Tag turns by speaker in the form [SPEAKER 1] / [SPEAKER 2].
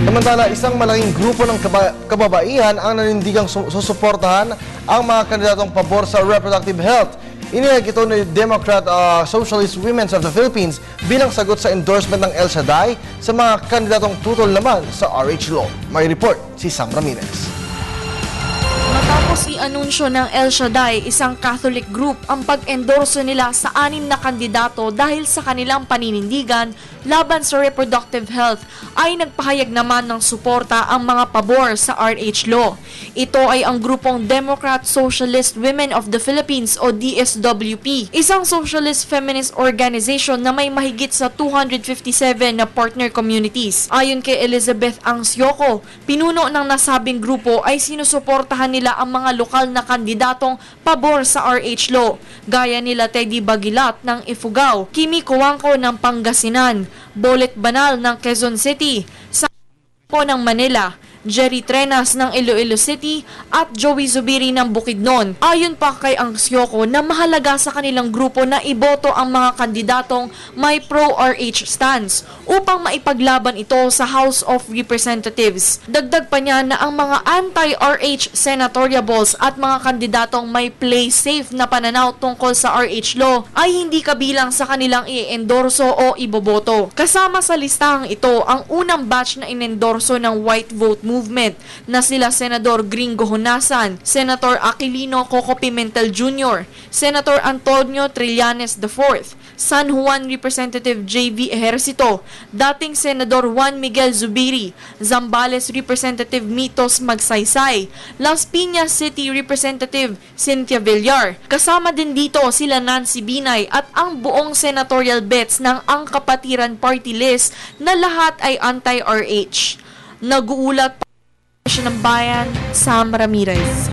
[SPEAKER 1] Samantala, isang malaking grupo ng kababaihan ang nanindigang susuportahan ang mga kandidatong pabor sa reproductive health. Inihag ito ni Democrat Socialist Women of the Philippines bilang sagot sa endorsement ng El Shaddai sa mga kandidatong tutol naman sa RH Law. May report si Sam Ramirez.
[SPEAKER 2] Matapos i-anunsyo ng El Shaddai, isang Catholic group, ang pag-endorso nila sa 6 na kandidato dahil sa kanilang paninindigan laban sa reproductive health, ay nagpahayag naman ng suporta ang mga pabor sa RH Law. Ito ay ang grupong Democrat Socialist Women of the Philippines o DSWP, isang socialist feminist organization na may mahigit sa 257 na partner communities. Ayon kay Elizabeth Angsioko, pinuno ng nasabing grupo ay sinusuportahan nila ang mga lokal na kandidatong pabor sa RH Law, gaya nila Teddy Bagilat ng Ifugao, Kimi Coangco ng Pangasinan, Bolet Banal ng Quezon City, Sampo ng Manila, Jerry Trenas ng Iloilo City at Joey Zubiri ng Bukidnon. Ayon pa kay Angsioko na mahalaga sa kanilang grupo na iboto ang mga kandidatong may pro-RH stance upang maipaglaban ito sa House of Representatives. Dagdag pa niya na ang mga anti-RH senatoriables at mga kandidatong may play safe na pananaw tungkol sa RH Law ay hindi kabilang sa kanilang i-endorso o iboboto. Kasama sa listahang ito ang unang batch na inendorso ng White Vote Movement na sila Senador Gringo Honasan, Senator Aquilino Coco Pimentel Jr., Senator Antonio Trillanes IV, San Juan Representative J.V. Ejercito, dating Senador Juan Miguel Zubiri, Zambales Representative Mitos Magsaysay, Las Piñas City Representative Cynthia Villar. Kasama din dito sila Nancy Binay at ang buong senatorial bets ng Ang Kapatiran Party List na lahat ay anti-RH. Nag-uulat pa ng bayan, Sam Ramirez.